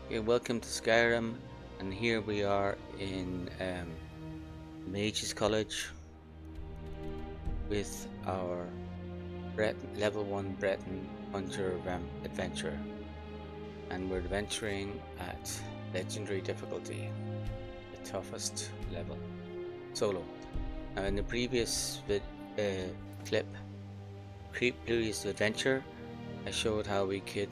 Okay, welcome to Skyrim, and here we are in Mage's College with our level 1 Breton Conjure adventure, and we're adventuring at legendary difficulty, the toughest level, solo. Now, in the previous clip, previous adventure, I showed how we could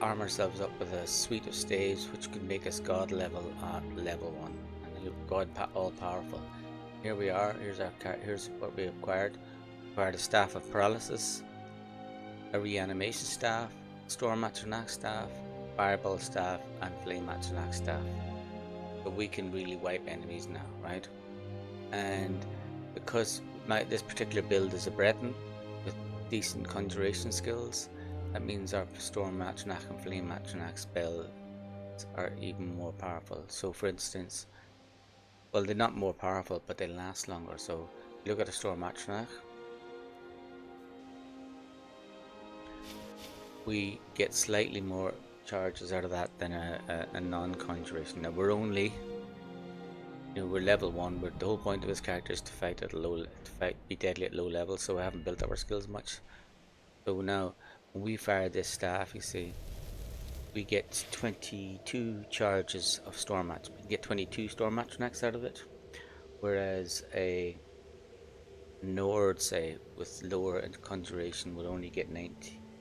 arm ourselves up with a suite of staves which could make us god level at level 1 and god all powerful. Here we are. Here's what we acquired. Acquired a staff of paralysis, a reanimation staff, storm matronach staff, fireball staff, and flame matronach staff. So we can really wipe enemies now, right? And because this particular build is a Breton with decent conjuration skills, that means our Storm Matronach and Flame Matronach spells are even more powerful. So for instance, well, they're not more powerful, but they last longer. So if you look at a Storm Matronach, we get slightly more charges out of that than a non-conjuration. Now we're only, we're level 1, but the whole point of this character is to fight at be deadly at low levels, so I haven't built up our skills much. So now, when we fire this staff, you see, we get 22 charges of Storm Match. We get 22 Storm Matronachs out of it, whereas a Nord, say, with lower conjuration would only get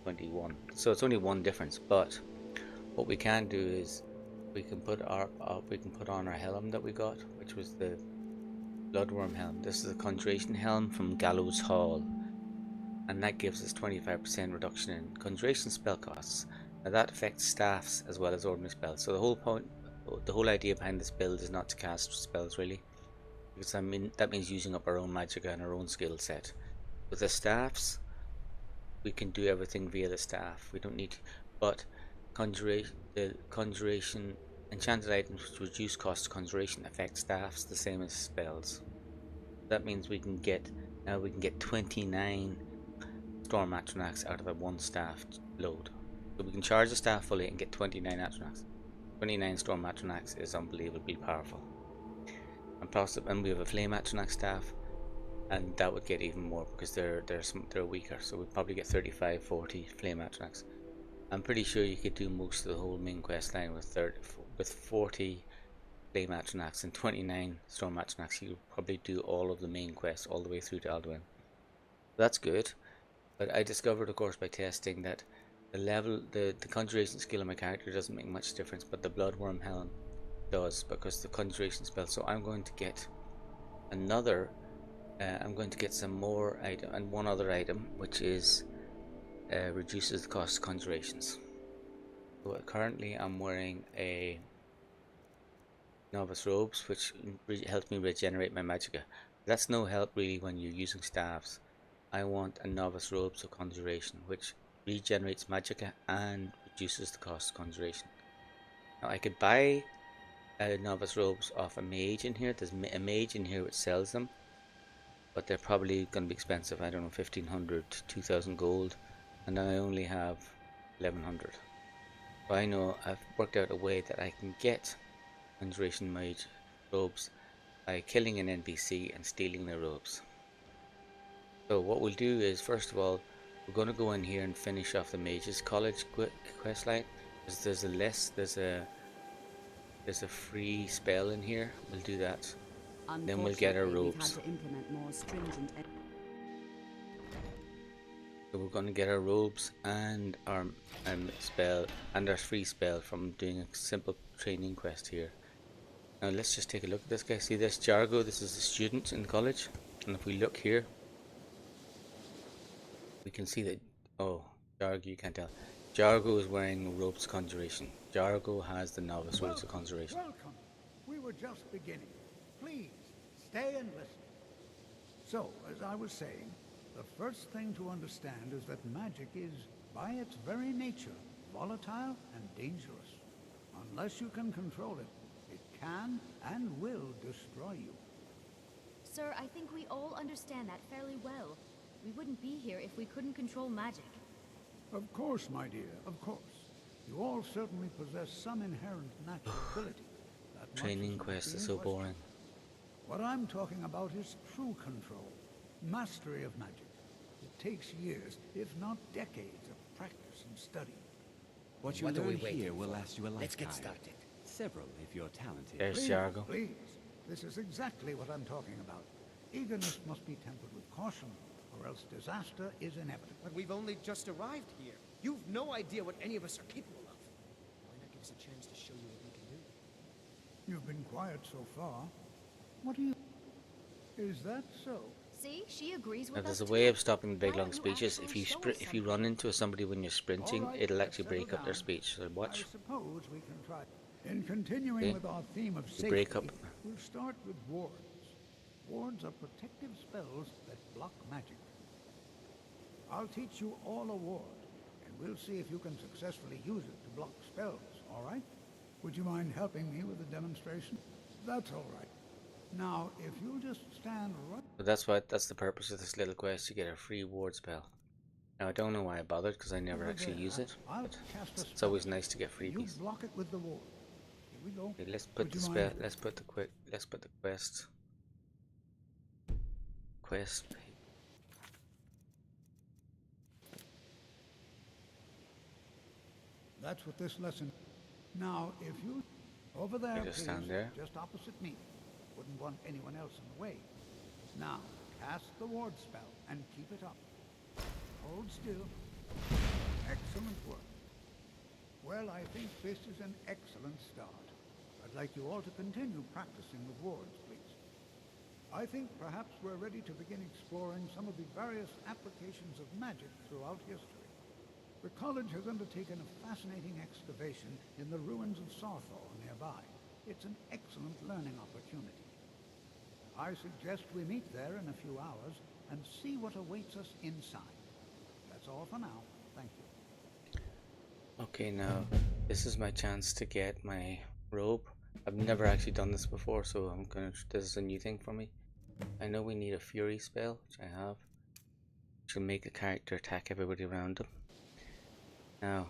21. So it's only one difference, but what we can do is we can put on our helm that we got, which was the Bloodworm helm. This is a conjuration helm from Gallows Hall, and that gives us 25% reduction in conjuration spell costs. Now that affects staffs as well as ordinary spells. So the whole idea behind this build is not to cast spells really, because that means using up our own magicka and our own skill set. With the staffs, we can do everything via the staff. We don't need, but conjuration enchanted items which reduce cost of conjuration affect staffs the same as spells. That means we can get 29 Storm Atronachs out of a one staff load. So we can charge the staff fully and get 29 Atronachs. 29 Storm Atronachs is unbelievably powerful. And we have a Flame Atronach staff, and that would get even more because they're weaker. So we'd probably get 35, 40 Flame Atronachs. I'm pretty sure you could do most of the whole main quest line with 40 Flame Atronachs and 29 Storm Atronachs. You could probably do all of the main quest all the way through to Alduin. That's good. But I discovered, of course, by testing that the conjuration skill of my character doesn't make much difference, but the Bloodworm Helm does, because the conjuration spell. So I'm going to get I'm going to get some more item and one other item, which is reduces the cost of conjurations. So currently I'm wearing a novice robes, which helps me regenerate my magicka. That's no help really when you're using staffs. I want a novice robes of conjuration, which regenerates magicka and reduces the cost of conjuration. Now I could buy novice robes off a mage in here. There's a mage in here which sells them, but they're probably going to be expensive. I don't know, 1500 to 2000 gold, and I only have 1100. So I know I've worked out a way that I can get conjuration mage robes by killing an NPC and stealing their robes. So what we'll do is, first of all, we're going to go in here and finish off the Mage's College quest line. There's a free spell in here. We'll do that. Then we'll get our robes. We've had to implement more stringent. So we're going to get our robes and our spell and our free spell from doing a simple training quest here. Now let's just take a look at this guy. See this Jargo? This is a student in college, and if we look here, we can see that, oh, Jargo, you can't tell. Jargo is wearing robes of conjuration. Jargo has the novice robes of conjuration. Welcome. We were just beginning. Please, stay and listen. So, as I was saying, the first thing to understand is that magic is, by its very nature, volatile and dangerous. Unless you can control it, it can and will destroy you. Sir, I think we all understand that fairly well. We wouldn't be here if we couldn't control magic. Of course, my dear, of course. You all certainly possess some inherent natural ability. That much Training is not quest is being so questioned. boring. What I'm talking about is true control, mastery of magic. It takes years, if not decades, of practice and study. What you What are we learn waiting here will for? last you a lifetime. Let's get started. Several, if you're talented. There's Please, Jargo. please. This is exactly what I'm talking about. Eagerness must be tempered with caution, or else disaster is inevitable. But we've only just arrived here. You've no idea what any of us are capable of. Why not give us a chance to show you what we can do? You've been quiet so far. What do you... Is that so? See, she agrees Now, with there's us a way too. of stopping big Why long don't you speeches. If actually you show us if you run something? into somebody when you're sprinting, All right, it'll let's actually settle break up their down. speech. So watch. I suppose we can try. In continuing Okay. with our theme of You safety, break up. we'll start with wards. Wards are protective spells that block magic. I'll teach you all a ward, and we'll see if you can successfully use it to block spells, all right? Would you mind helping me with the demonstration? That's all right. Now, if you'll just stand right... But that's the purpose of this little quest. You get a free ward spell. Now I don't know why I bothered because I never over actually there, use it. I'll But cast a it's spell. always nice to get You freebies. block it with the ward. Here we go. Okay, let's put Would the you spell. mind- Let's put the quest. That's what this lesson... Now, if you... Over there, You just please. stand there. Just opposite me. Wouldn't want anyone else in the way. Now, cast the ward spell and keep it up. Hold still. Excellent work. Well, I think this is an excellent start. I'd like you all to continue practicing with wards, please. I think perhaps we're ready to begin exploring some of the various applications of magic throughout history. The college has undertaken a fascinating excavation in the ruins of Sarthor nearby. It's an excellent learning opportunity. I suggest we meet there in a few hours and see what awaits us inside. That's all for now. Thank you. Okay, now this is my chance to get my robe. I've never actually done this before, so this is a new thing for me. I know we need a fury spell, which I have, which will make a character attack everybody around them. Now,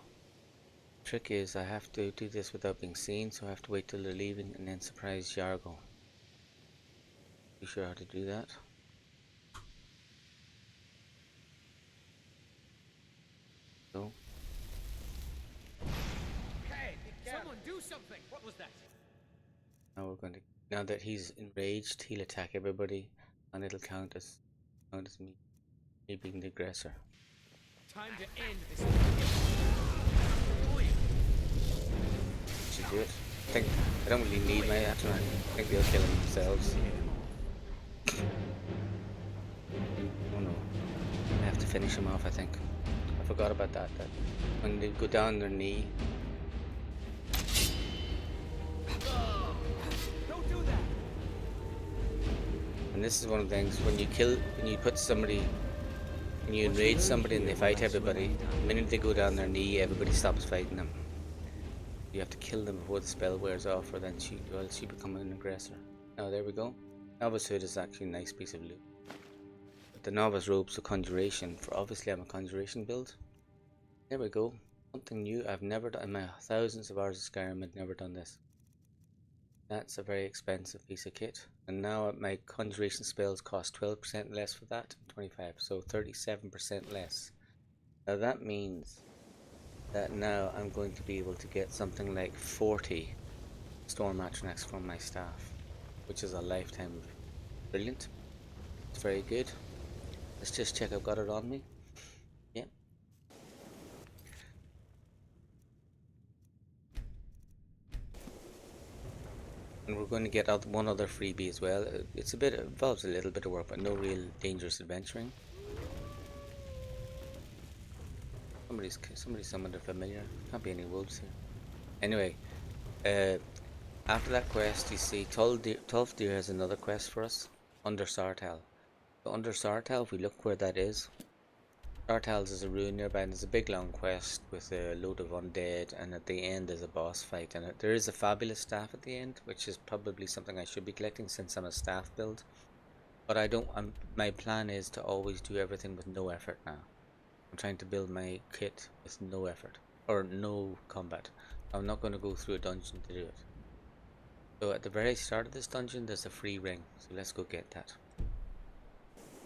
the trick is I have to do this without being seen, so I have to wait till they're leaving and then surprise Jargo. You sure how to do that? So, Hey, someone do something! What was that? now that he's enraged, he'll attack everybody, and it'll count as me being the aggressor. Time to end this. Should do it. I don't really need my action. I think they'll kill themselves. Oh no. I have to finish him off, I think. I forgot about that when they go down their knee. Don't do that! And this is one of the things when you enrage somebody and they fight everybody, the minute they go down their knee, everybody stops fighting them. You have to kill them before the spell wears off, or else you become an aggressor. Now there we go. Novice Hood is actually a nice piece of loot. But the Novice Robes of Conjuration, for obviously I'm a Conjuration build. There we go. Something new I've never done. In my thousands of hours of Skyrim, I've never done this. That's a very expensive piece of kit. And now my Conjuration spells cost 12% less for that, 25, so 37% less. Now that means that now I'm going to be able to get something like 40 Storm Atronachs from my staff, which is a lifetime of brilliant. It's very good. Let's just check I've got it on me. Yeah. And we're going to get out one other freebie as well. It involves a little bit of work, but no real dangerous adventuring. Somebody summoned a familiar. Can't be any wolves here. Anyway, after that quest, you see Tolfdir has another quest for us under Sartal. So under Sartal, if we look where that is, Sartal is a ruin nearby, and there's a big long quest with a load of undead, and at the end there's a boss fight, and there is a fabulous staff at the end, which is probably something I should be collecting since I'm a staff build. But I don't. My plan is to always do everything with no effort now. I'm trying to build my kit with no effort, or no combat. I'm not going to go through a dungeon to do it. So at the very start of this dungeon, there's a free ring. So let's go get that.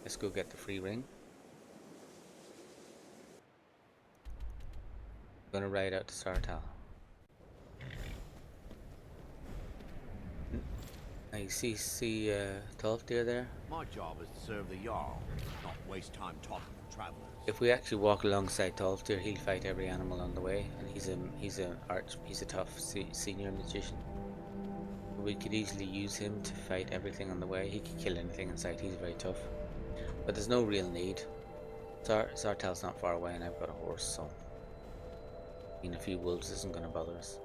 Let's go get the free ring. I'm going to ride out to Sartal. Now you see Tolfdir there? My job is to serve the Jarl, not waste time talking to travelers. If we actually walk alongside Tolfdir, he'll fight every animal on the way, and he's a tough senior magician. We could easily use him to fight everything on the way. He could kill anything in sight. He's very tough, but there's no real need. Sartal's not far away, and I've got a horse, so a few wolves isn't going to bother us.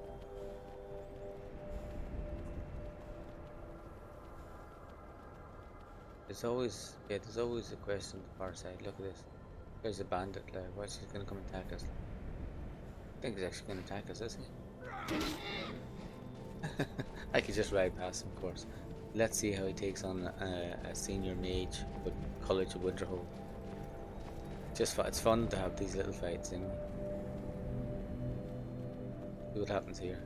There's always a question on the far side. Look at this. There's a bandit. Like, what's he going to come attack us? I think he's actually going to attack us, isn't he? I could just ride past him, of course. Let's see how he takes on a senior mage with College of Winterhold. It's fun to have these little fights, you know. See what happens here.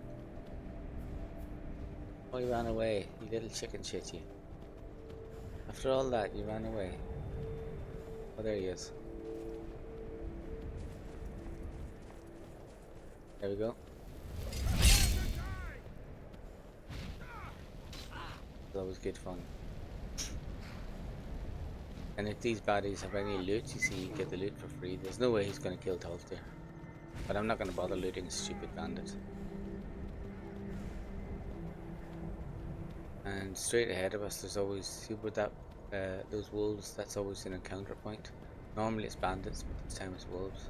Oh, you ran away, you little chicken shit, you. After all that, you ran away. Oh, there he is. There we go. That was good fun. And if these baddies have any loot, you see, you get the loot for free. There's no way he's going to kill Tolfdir. But I'm not going to bother looting a stupid bandit. And straight ahead of us, there's always, see with that, those wolves, that's always an encounter point. Normally it's bandits, but this time it's wolves.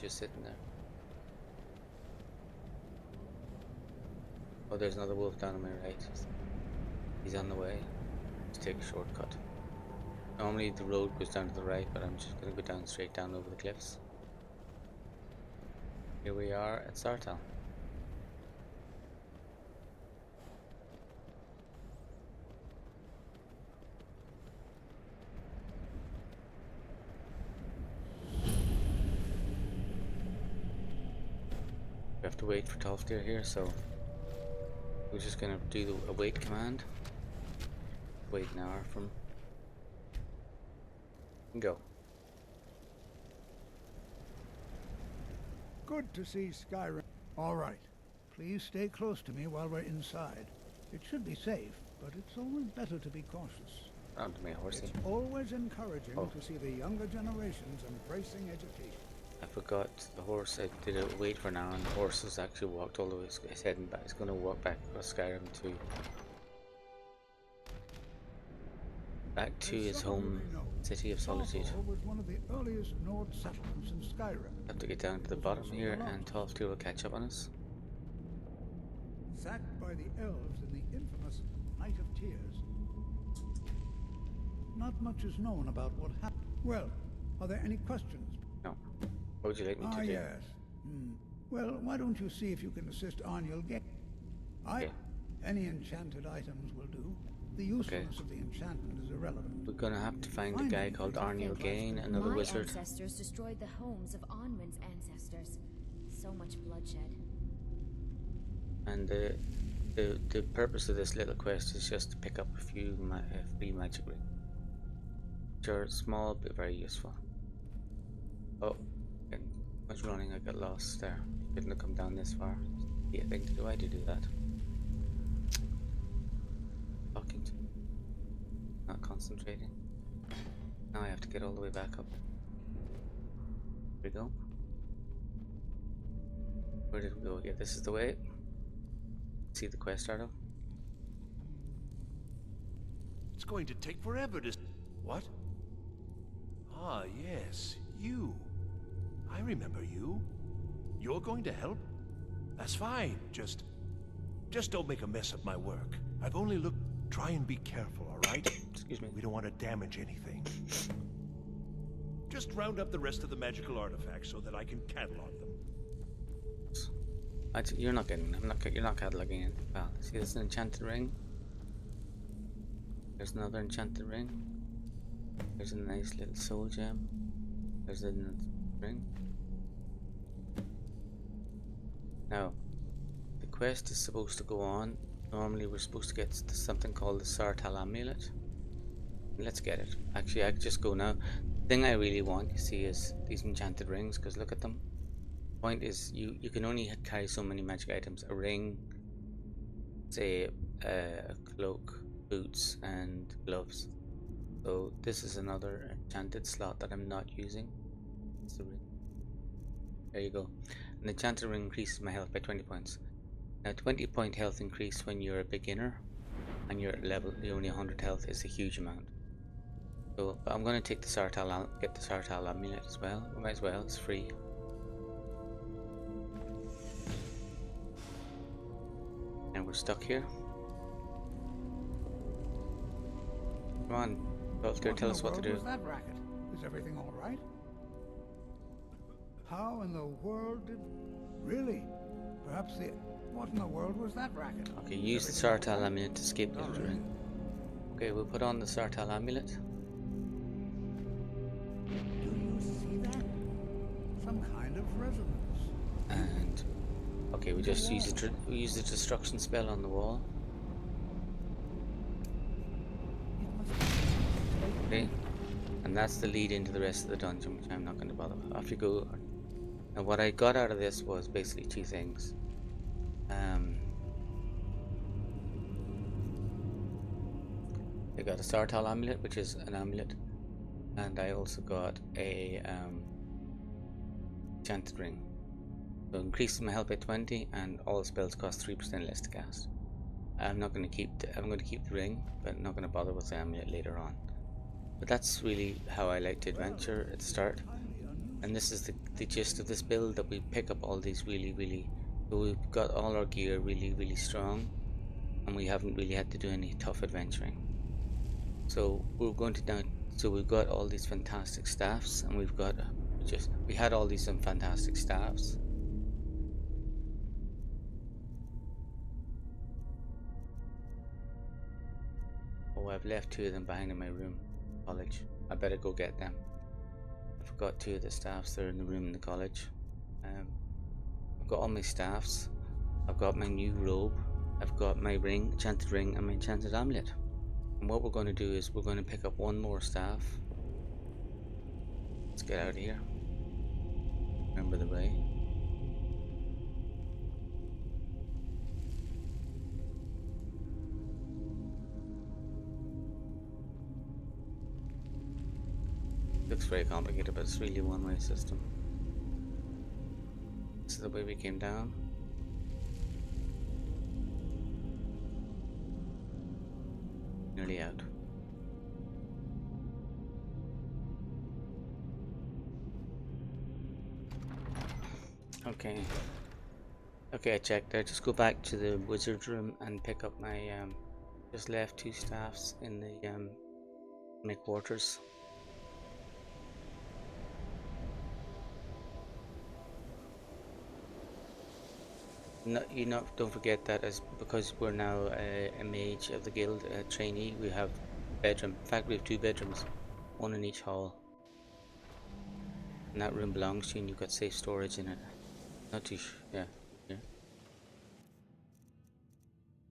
Just sitting there. Oh, there's another wolf down on my right. He's on the way. Let's take a shortcut. Normally the road goes down to the right, but I'm just going to go straight down over the cliffs. Here we are at Sartal. We have to wait for Tolfdir here, so we're just gonna do the await command. Wait an hour from. And go. Good to see Skyrim. All right. Please stay close to me while we're inside. It should be safe, but it's always better to be cautious. Round to me, horsey. It's always encouraging Oh. to see the younger generations embracing education. I forgot the horse. I did a wait for an hour, and the horse has actually walked all the way. He's heading back. He's going to walk back across Skyrim back to As his some of you home may know, city of Solitude. Starfall was one of the earliest Nord settlements in Skyrim. Have to get down to the bottom here, and Tolfdir will catch up on us. Sacked by the elves in the infamous Night of Tears. Not much is known about what happened. Well, are there any questions? No. What would you like me to do? Yes. Well, why don't you see if you can assist Arniel get... Okay. Any enchanted items will do. The usefulness of the enchantment is irrelevant. We're gonna have to find a guy called Arniel Gain, another My wizard. ancestors destroyed the homes of Onwin's ancestors. So much bloodshed. And the purpose of this little quest is just to pick up a few free magic rings, which are small but very useful. Oh, getting much running. I got lost there. Shouldn't have come down this far. Be a thing to do. I do that. Talking to, not concentrating. Now I have to get all the way back up. Here we go. Where did we go? Yeah, this is the way. See the quest arrow? It's going to take forever to... What? Ah, yes, you. I remember you. You're going to help? That's fine. Just don't make a mess of my work. I've only looked... Try and be careful, all right? Excuse me. We don't want to damage anything. Just round up the rest of the magical artifacts so that I can catalog them. You're not getting. You're not cataloging it. Well, see, there's an enchanted ring. There's another enchanted ring. There's a nice little soul gem. There's another ring. Now, the quest is supposed to go on. Normally we're supposed to get something called the Sartal amulet. Let's get it. Actually, I could just go now. The thing I really want, you see, is these enchanted rings, because look at them. Point is, you can only carry so many magic items. A ring, say a cloak, boots, and gloves. So this is another enchanted slot that I'm not using. It's the ring. There you go. An enchanted ring increases my health by 20 points. Now 20 point health increase when you're a beginner and you're only 100 health is a huge amount. So but I'm going to take the get the Sartal amulet as well. We might as well, it's free. And we're stuck here. Come on, Volker, tell us what to do. What in the world was that racket? Is everything all right? How in the world did... Really? Perhaps the... What in the world was that racket? Okay, use the Sartal amulet to escape the ring. Okay, we'll put on the Sartal amulet. Do you see that? Some kind of resonance. And okay, we just use the destruction spell on the wall. Okay, and that's the lead into the rest of the dungeon, which I'm not going to bother with. Off you go. Now, what I got out of this was basically two things. I got a Sartal amulet, which is an amulet, and I also got a enchanted ring. So increases my health by 20, and all spells cost 3% less to cast. I'm going to keep the ring, but not going to bother with the amulet later on. But that's really how I like to adventure at the start. And this is the gist of this build, that we pick up all these so we've got all our gear really strong, and we haven't really had to do any tough adventuring. So we're going to now, so we've got all these fantastic staffs, and we had all these fantastic staffs. Oh, I've left two of them behind in my room, college. I better go get them. I forgot two of the staffs. They're in the room in the college. I've got all my staffs. I've got my new robe. I've got my ring, enchanted ring, and my enchanted amulet. And what we're going to do is we're going to pick up one more staff. Let's get out of here. Remember the way. Looks very complicated, but it's really a one-way system. This is the way we came down. Nearly out. Okay. Okay, I checked. I just go back to the wizard's room and pick up my just left two staffs in the my quarters. No, don't forget that because we're now a mage of the guild, a trainee, we have a bedroom. In fact, we have two bedrooms, one in each hall. And that room belongs to you, and you've got safe storage in it. Not too yeah. Here.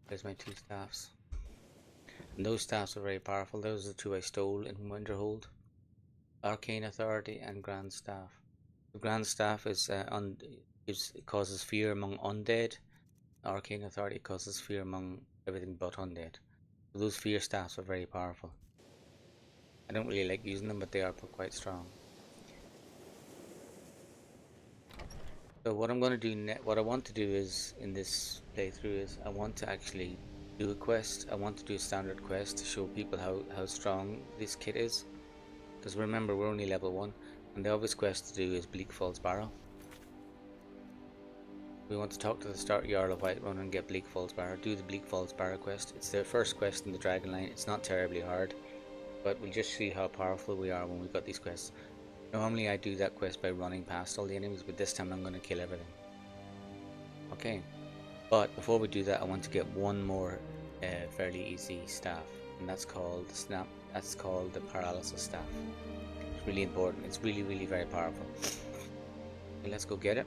There's my two staffs. And those staffs are very powerful. Those are the two I stole in Winterhold. Arcane Authority and Grand Staff. The Grand Staff is it causes fear among undead. Arcane Authority causes fear among everything but undead. So those fear staffs are very powerful. I don't really like using them, but they are quite strong. So what I'm going to do what I want to do is in this playthrough is I want to actually do a quest. I want to do a standard quest to show people how strong this kit is. Because remember, we're only level 1, and the obvious quest to do is Bleak Falls Barrow. We want to talk to the Stark Jarl of Whiterun and get Bleak Falls Barrow. Do the Bleak Falls Barrow quest. It's the first quest in the Dragon Line. It's not terribly hard, but we'll just see how powerful we are when we've got these quests. Normally I do that quest by running past all the enemies, but this time I'm going to kill everything. Okay, but before we do that, I want to get one more fairly easy staff, and that's called the Snap. That's called the Paralysis Staff. It's really important. It's really very powerful. Okay, let's go get it.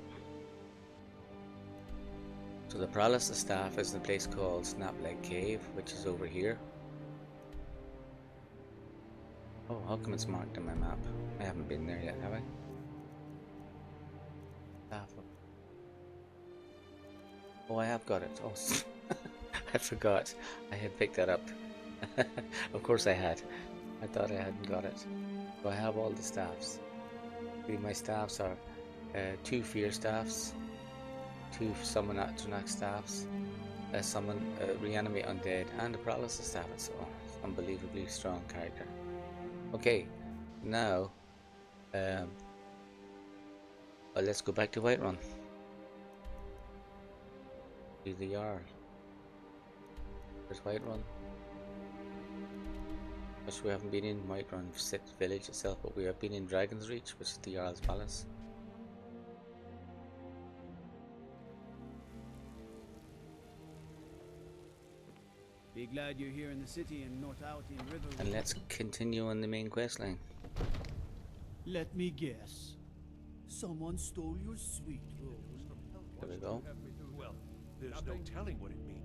So the paralysis staff is in a place called Snapleg Cave, which is over here. Oh, how come it's marked on my map? I haven't been there yet, have I? Staff. Oh, I have got it. Oh, I forgot. I had picked that up. Of course I had. I thought I hadn't got it. So I have all the staffs. My staffs are 2 fear staffs, 2 summon Atronach staffs, summon reanimate undead, and a paralysis staff. It's unbelievably strong character. Okay, now well, let's go back to Whiterun. Do the Jarl. Where's Whiterun? Which we haven't been in Whiterun village itself, but we have been in Dragon's Reach, which is the Jarl's Palace. Be glad you're here in the city and not out in Riverwood. And let's continue on the main quest line. Let me guess. Someone stole your sweet robe. There we go. Well, there's no telling what it means.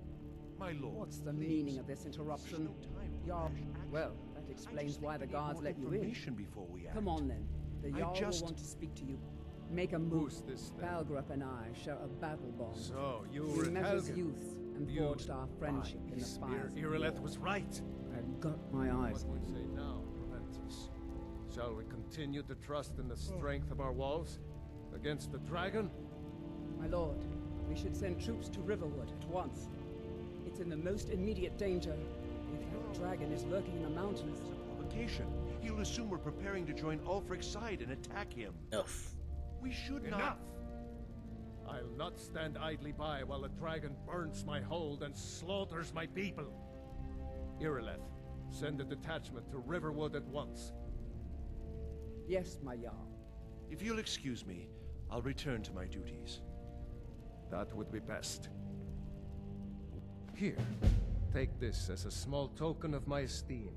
My lord. What's the meaning of this interruption? Jarl. Well, that explains why the guards let you in. Before we act. Come on then. The Jarl will want to speak to you. Make a move. Who's this then? Balgrup and I share a battle bond. So, you We were met as Helgen. youth and You- forged our friendship in the fires. Irileth was right. I've got my eyes What on we you. say now prevents us. Shall we continue to trust in the strength of our walls against the dragon? My lord, we should send troops to Riverwood at once. It's in the most immediate danger. If that dragon is lurking in the mountains. Provocation. He'll assume we're preparing to join Ulfric's side and attack him. Enough. We should Enough! not. I'll not stand idly by while the dragon burns my hold and slaughters my people. Irileth, send a detachment to Riverwood at once. Yes, my Jarl. If you'll excuse me, I'll return to my duties. That would be best. Here, take this as a small token of my esteem.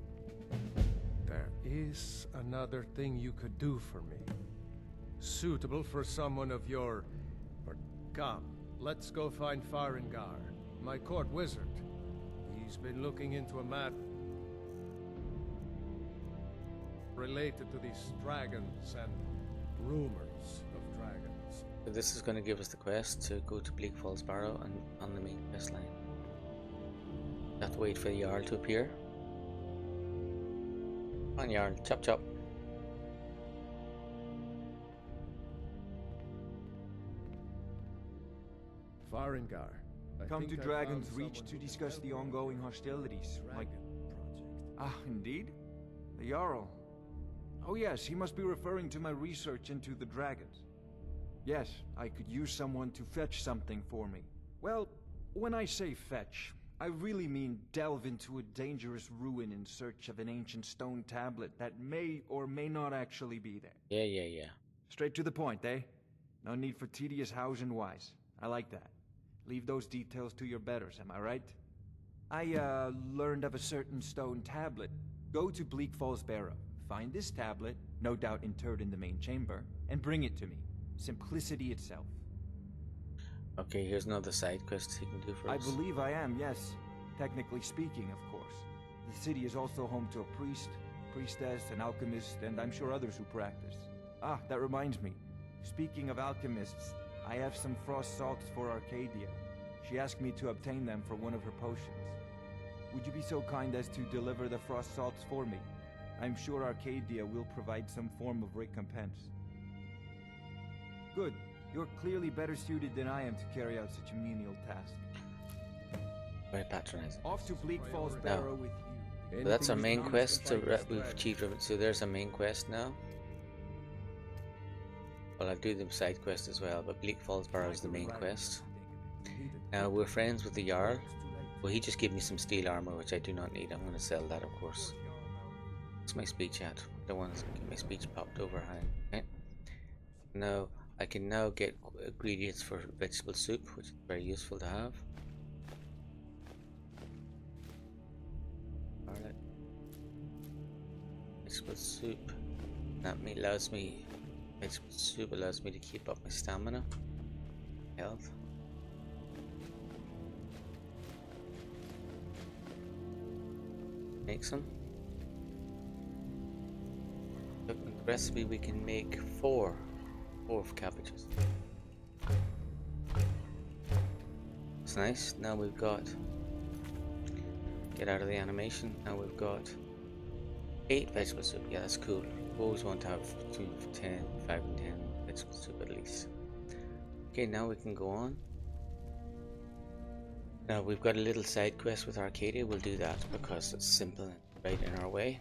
There is another thing you could do for me. Suitable for someone of your... Come, let's go find Farengar, my court wizard. He's been looking into a matter related to these dragons and rumors of dragons. So this is going to give us the quest to go to Bleak Falls Barrow and on the main quest line. Have to wait for the Jarl to appear. Come on, Jarl, chop chop. Farengar. Come to Dragon's Reach to discuss the ongoing hostilities. Like... Ah, indeed? The Jarl. Oh yes, he must be referring to my research into the dragons. Yes, I could use someone to fetch something for me. Well, when I say fetch, I really mean delve into a dangerous ruin in search of an ancient stone tablet that may or may not actually be there. Yeah. Straight to the point, eh? No need for tedious hows and whys. I like that. Leave those details to your betters, am I right? I, learned of a certain stone tablet. Go to Bleak Falls Barrow, find this tablet, no doubt interred in the main chamber, and bring it to me. Simplicity itself. Okay, here's another side quest he can do for I us. believe I am, yes. Technically speaking, of course. The city is also home to a priest, priestess, an alchemist, and I'm sure others who practice. Ah, that reminds me. Speaking of alchemists, I have some frost salts for Arcadia. She asked me to obtain them for one of her potions. Would you be so kind as to deliver the frost salts for me? I'm sure Arcadia will provide some form of recompense. Good. You're clearly better suited than I am to carry out such a menial task. Very patronizing. Off to Bleak Falls Barrow with you. So that's our main quest. So we've achieved. So there's our main quest now. Well, I'll do the side quest as well, but Bleak Falls Barrow is the main quest. Now we're friends with the Jarl. Well, he just gave me some steel armor, which I do not need. I'm going to sell that, of course. What's my speech at? I don't want to get my speech popped over. Okay. Now I can now get ingredients for vegetable soup, which is very useful to have. Alright. Vegetable soup. That allows me. Vegetable soup allows me to keep up my stamina, health. Make some. Look, with the recipe we can make four of cabbages. It's nice. Now we've got, get out of the animation. Now we've got 8 vegetable soup. Yeah, that's cool. We always want to have between 10, 5 and 10 vegetable soup at least. Okay, now we can go on. Now we've got a little side quest with Arcadia. We'll do that because it's simple and right in our way.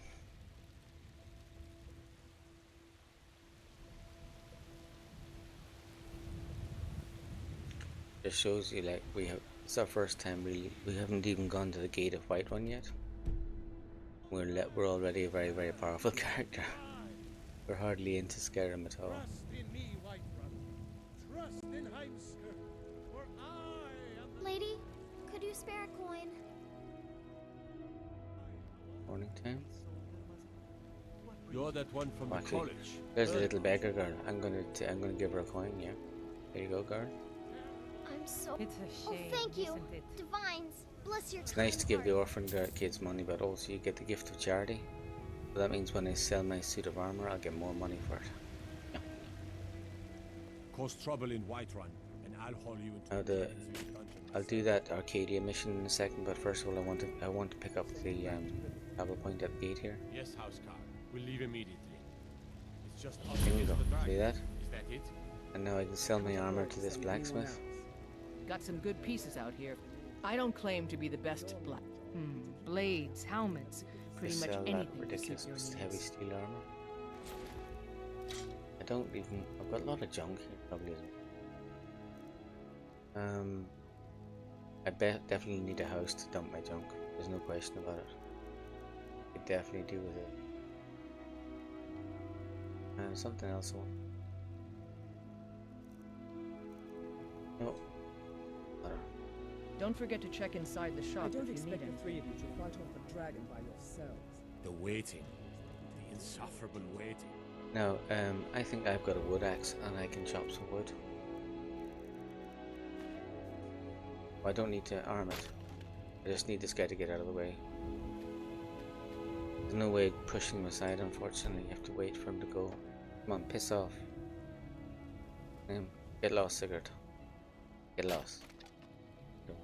Just shows you like it's our first time really. We haven't even gone to the Gate of Whiterun yet. We're already a very, very powerful character. We're hardly into Skyrim at all. Trust in me, Whiterun. Trust in Heimskr, for I am Lady, could you spare a coin? Morning time. You're that one from the Actually, college. there's a little beggar girl. I'm gonna give her a coin. Yeah, there you go, girl. I'm so. It's a shame. Oh, thank you, isn't it? Divines. Bless your. It's nice to give the orphan kids money, but also you get the gift of charity. So that means when I sell my suit of armor, I'll get more money for it. Yeah. Cause trouble in Whiterun, and I'll haul you into Now I'll do that Arcadia mission in a second, but first of all, I want to pick up the travel point at the gate here. Yes, Housecar. We'll leave immediately. It's just up There we against go. the dragon. See that? Is that it? And now I can sell my armor to this blacksmith. Got some good pieces out here. I don't claim to be the best black. Blades, helmets, pretty much Sell that anything to suit ridiculous your needs. heavy steel armor. I've got a lot of junk here, probably isn't. I definitely need a house to dump my junk. There's no question about it. I could definitely do with it. Something else I want. No. Don't forget to check inside the shop I don't if you expect need the three of you to fight off a dragon by yourselves. The waiting. The insufferable waiting. Now, I think I've got a wood axe and I can chop some wood. I don't need to arm it. I just need this guy to get out of the way. There's no way of pushing him aside, unfortunately. You have to wait for him to go. Come on, piss off. Get lost, Sigurd. Get lost. Go.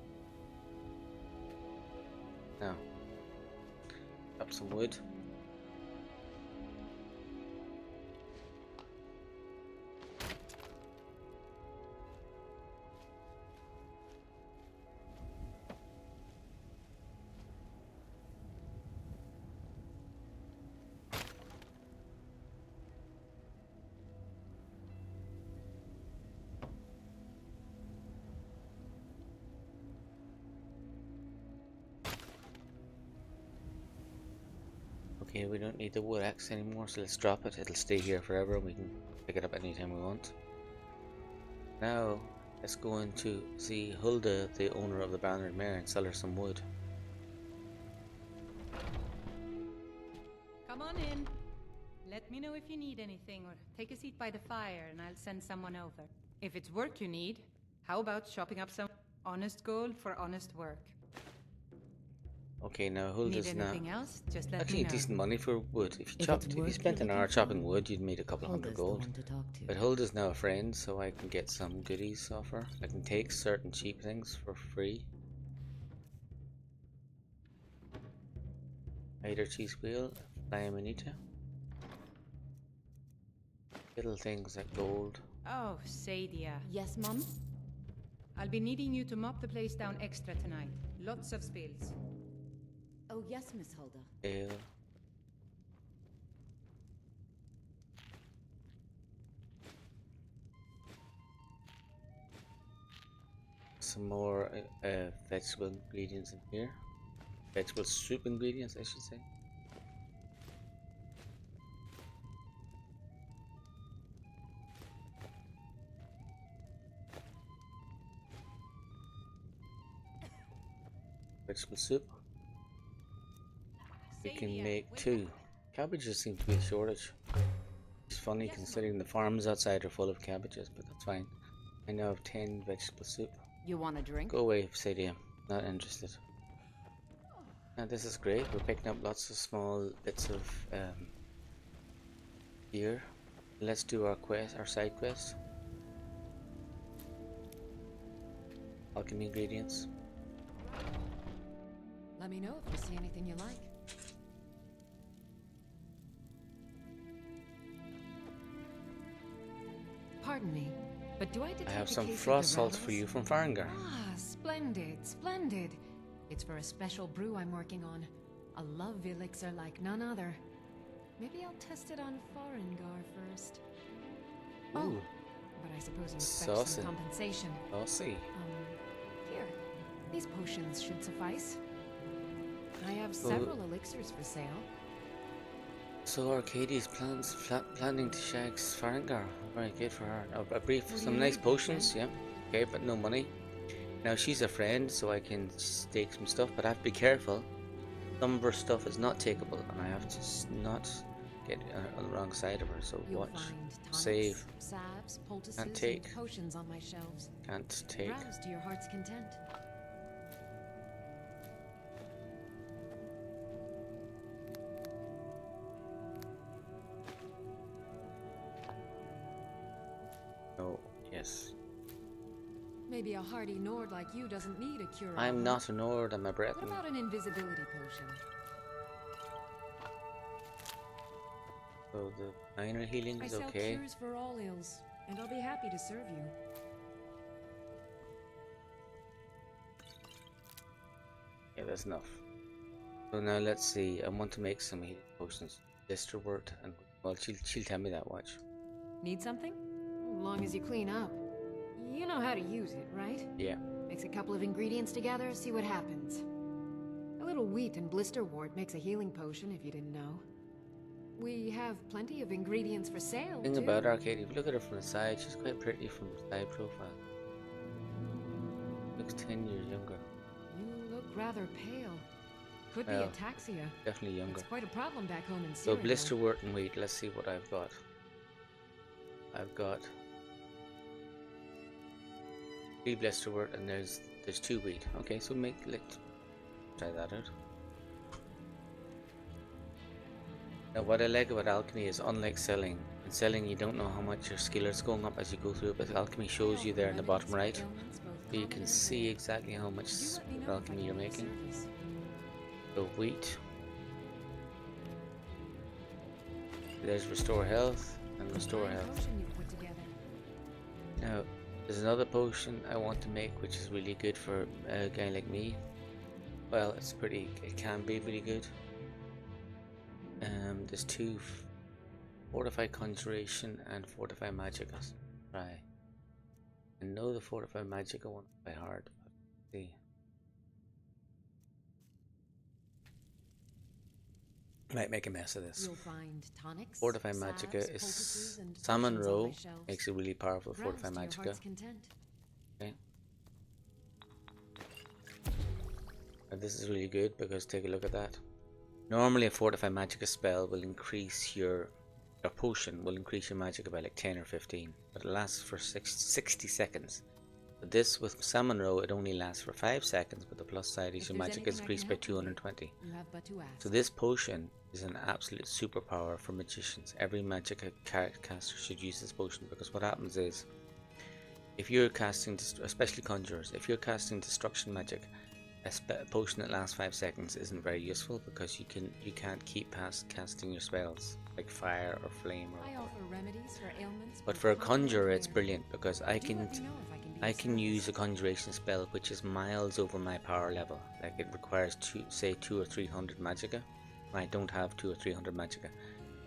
Now, chop some wood. Okay, we don't need the wood axe anymore, so let's drop it. It'll stay here forever and we can pick it up anytime we want. Now, let's go in to see Hulda, the owner of the Bannered Mare, and sell her some wood. Come on in. Let me know if you need anything, or take a seat by the fire and I'll send someone over. If it's work you need, how about chopping up some honest gold for honest work? Okay, now Hulda's Need anything else? Just let actually me know. decent money for wood. If If you it's spent work an you're hour looking chopping for, wood, you'd made a couple of hundred Hulda's the gold. one to talk to. But Hulda's now a friend, so I can get some goodies off her. I can take certain cheap things for free. Spider cheese wheel, fly amanita. Little things like gold. Oh, Sadia. Yes, Mum? I'll be needing you to mop the place down extra tonight. Lots of spills. Oh, yes, Miss Hulda. Ale. Some more vegetable ingredients in here. Vegetable soup ingredients, I should say. Vegetable soup. We can make 2. Cabbages seem to be a shortage. It's funny considering the farms outside are full of cabbages, but that's fine. I now have 10 vegetable soup. You want a drink? Go away, Sadia. Not interested. Now this is great. We're picking up lots of small bits of gear. Let's do our quest, our side quest. Alchemy ingredients. Let me know if you see anything you like. Pardon me, but do I detect I have a some case of frost the salts for rattles? you from Farengar. Ah, splendid, splendid. It's for a special brew I'm working on. A love elixir like none other. Maybe I'll test it on Farengar first. Oh, Ooh, but I suppose you expect saucy. some compensation. Saucy. Here. These potions should suffice. I have several elixirs for sale. So Arcadie's planning to shag Farengar. Very good for her. A brief, What do some you nice need, potions, yeah. Okay, but no money. Now she's a friend, so I can take some stuff, but I have to be careful. Some of her stuff is not takeable, and I have to not get on the wrong side of her. So You'll watch, find tonics, save. salves, poultices, Can't take. and potions on my shelves. Can't take. Browse to your heart's content. Oh, yes. Maybe a hardy Nord like you doesn't need a cure. I'm not a Nord, I'm a What Breton. about an invisibility potion? So the minor healing I is sell okay. cures for all ills, and I'll be happy to serve you. Yeah, that's enough. So now let's see. I want to make some healing potions. Listerwort and well, she'll tell me that. Watch. Need something? As long as you clean up. You know how to use it, right? Yeah. Mix a couple of ingredients together, see what happens. A little wheat and blisterwort makes a healing potion, if you didn't know. We have plenty of ingredients for sale, Thing too. about Arcadie, if you look at her from the side, she's quite pretty from the side profile. Looks 10 years younger. You look rather pale. Could be Well, ataxia. Definitely younger. It's quite a problem back home in So Syria. blisterwort and wheat. Let's see what I've got. I've got 3 blisterwort and there's 2 wheat. Okay, so let's try that out. Now what I like about alchemy is unlike selling. In selling you don't know how much your skill is going up as you go through it, but alchemy shows you there in the bottom right. So you can see exactly how much alchemy you're making. So wheat. There's restore health and restore health. Now there's another potion I want to make which is really good for a guy like me. Well, it can be really good. There's 2 fortify conjuration and fortify magicka. Try. I know the fortify magicka one by heart. Let's see. Might make a mess of this. You'll find tonics, Fortify salves, magicka poultices, is and salmon potions on roe. my shelves. Makes it really powerful. Browse Fortify to your magicka. heart's content. Okay. Now this is really good because take a look at that. Normally a fortify magicka spell will increase your potion will increase your magicka by like 10 or 15, but it lasts for 60 seconds. But this with salmon roe it only lasts for 5 seconds, but the plus side is your magicka is increased by 220. You have but to ask. So this potion is an absolute superpower for magicians. Every magicka caster should use this potion because what happens is if you're casting, especially conjurers, if you're casting destruction magic, a potion that lasts 5 seconds isn't very useful because you can't keep past casting your spells like fire or flame or I offer remedies for ailments. but for a conjurer it's brilliant because I can use a conjuration spell which is miles over my power level. Like it requires 200 or 300 magicka. I don't have 200 or 300 magicka.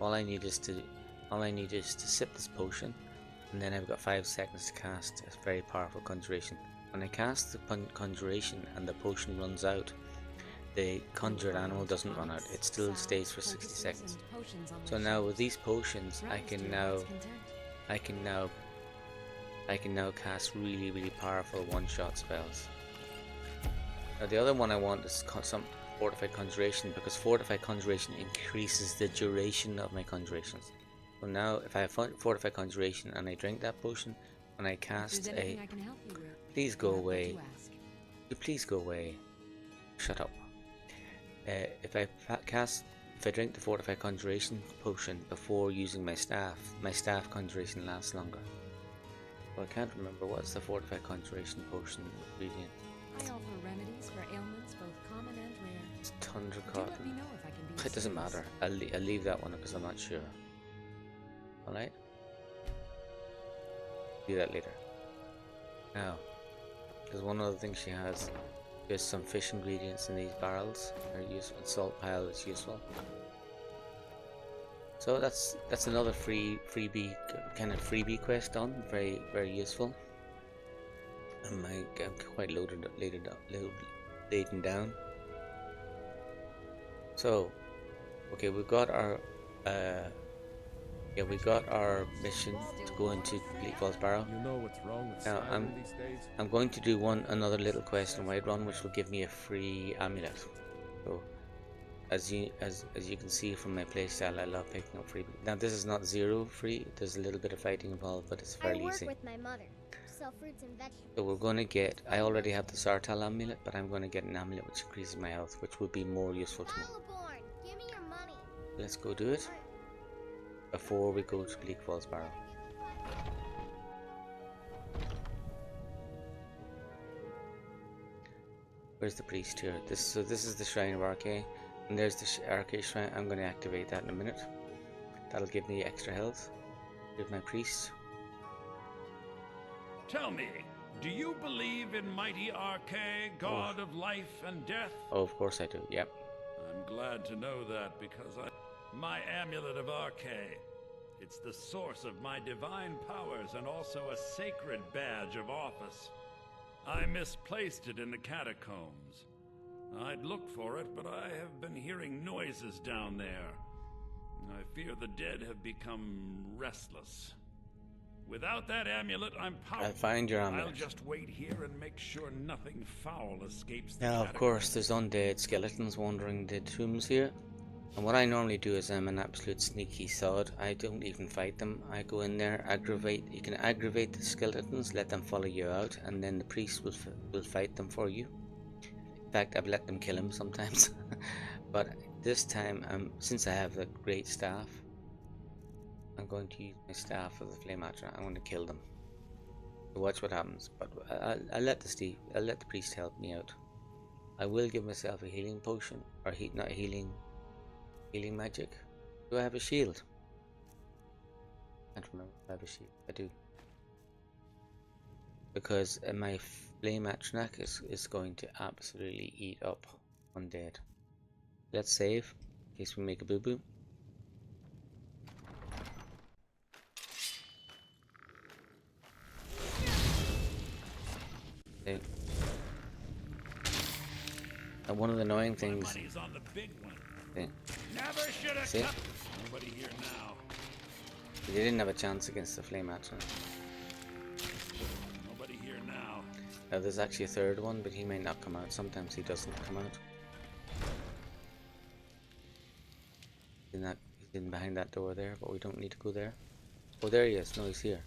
All I need is to sip this potion, and then I've got 5 seconds to cast a very powerful conjuration. When I cast the conjuration and the potion runs out, the conjured animal doesn't run out. It still stays for 60 seconds. So now with these potions, I can now cast really powerful one-shot spells. Now the other one I want is some fortified conjuration because fortified conjuration increases the duration of my conjurations. So now if I have fortified conjuration and I drink that potion, when I cast a... Please go away. Please go away. Shut up. if I drink the fortified conjuration potion before using my staff conjuration lasts longer. Well, I can't remember what's the fortified conjuration potion ingredient. I offer remedies for ailments both common and rare. It's tundra Do cotton. let me know if I can be of It doesn't service. matter. I'll leave that one because I'm not sure. Alright? Do that later. Now, there's one other thing she has. There's some fish ingredients in these barrels. They're useful. Salt pile is useful. So that's another freebie kind of freebie quest done. Very useful. I'm quite laden down. So, okay, we got our mission to go into Bleak Falls Barrow. You know what's wrong with Now Skyrim these days? I'm going to do another little quest in Whiterun, which will give me a free amulet. So, as you can see from my playstyle, I love picking up freebies. Now this is not zero free. There's a little bit of fighting involved, but it's fairly easy. I work with my mother. Sell fruits and vegetables. So we're going to get. I already have the Sartal amulet, but I'm going to get an amulet which increases my health, which would be more useful to me. Aliborn, give me your money. Let's go do it before we go to Bleak Falls Barrow. Where's the priest here? This is the Shrine of Archay, and there's the Archay Shrine. I'm going to activate that in a minute. That'll give me extra health. Give my priest. Tell me, do you believe in mighty Archay, god of life and death? Oh, of course I do. Yep. I'm glad to know that because my amulet of Archay. It's the source of my divine powers and also a sacred badge of office. I misplaced it in the catacombs. I'd look for it, but I have been hearing noises down there. I fear the dead have become restless. Without that amulet, I'm powerless. I'll find your amulet. I'll just wait here and make sure nothing foul escapes the Now, of catacombs. course, there's undead skeletons wandering the tombs here. And what I normally do is I'm an absolute sneaky sod. I don't even fight them. I go in there, aggravate. You can aggravate the skeletons, let them follow you out, and then the priest will fight them for you. In fact, I've let them kill him sometimes. But this time, since I have the great staff, I'm going to use my staff of the flame archer. I'm going to kill them. So watch what happens. But I'll let the priest help me out. I will give myself a healing potion, or not healing magic. Do I have a shield? I can't remember if I have a shield. I do. Because my flame atronach is going to absolutely eat up undead. Let's save in case we make a boo-boo. Okay. And one of the annoying things. Money's on the big one. Okay. Never should have See? come. Nobody here now. They didn't have a chance against the flame atronach. Nobody here now. Now there's actually a third one, but he may not come out. Sometimes he doesn't come out. He's in behind that door there, but we don't need to go there. Oh, there he is. No, he's here.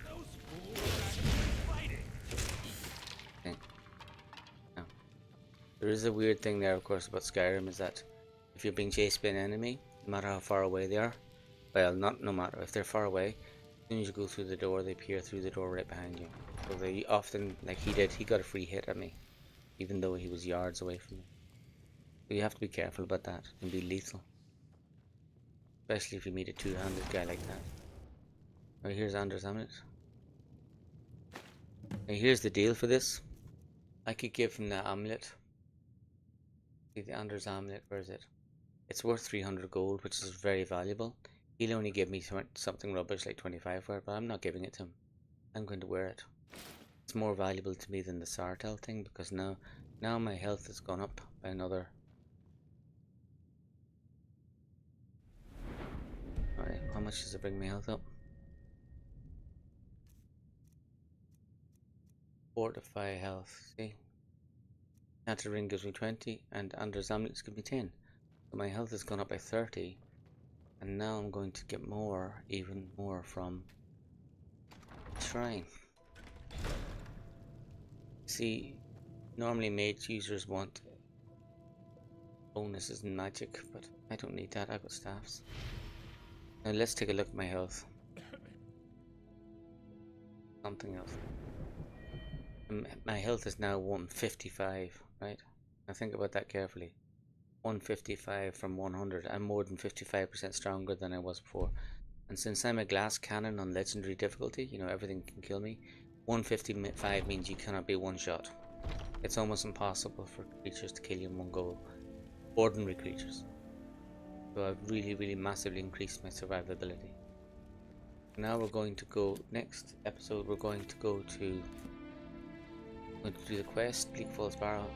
Those fools are actually fighting. Okay. Now, there is a weird thing there, of course, about Skyrim, is that if you're being chased by an enemy, no matter how far away they are, well, no matter if they're far away, as soon as you go through the door, they peer through the door right behind you. So they often, like he did, he got a free hit at me, even though he was yards away from me. So you have to be careful about that. It can be lethal, especially if you meet a two-handed guy like that. Now here's Anders' amulet. Now here's the deal for this. I could give him the amulet. See the Anders' amulet, where is it? It's worth 300 gold, which is very valuable. He'll only give me something rubbish like 25 for it, but I'm not giving it to him. I'm going to wear it. It's more valuable to me than the Sartal thing, because now my health has gone up by another. Alright, how much does it bring my health up? Fortify health, see? Enchanted ring gives me 20, and Anders' amulets give me 10. So my health has gone up by 30, and now I'm going to get more, even more from shrine. See, normally mage users want bonuses in magic, but I don't need that. I've got staffs. Now let's take a look at my health. Something else. My health is now 155, right? Now think about that carefully. 155 from 100. I'm more than 55% stronger than I was before. And since I'm a glass cannon on legendary difficulty, you know, everything can kill me. 155 means you cannot be one shot. It's almost impossible for creatures to kill you in one go. Ordinary creatures. So I've really massively increased my survivability. Now we're going to go, next episode we're going to go to do the quest, Bleak Falls Barrow,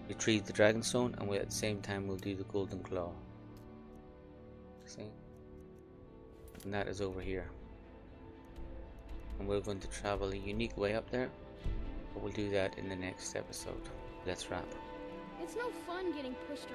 retrieve the Dragonstone, and at the same time we'll do the Golden Claw. See? And that is over here. And we're going to travel a unique way up there, but we'll do that in the next episode. Let's wrap. It's no fun getting pushed around.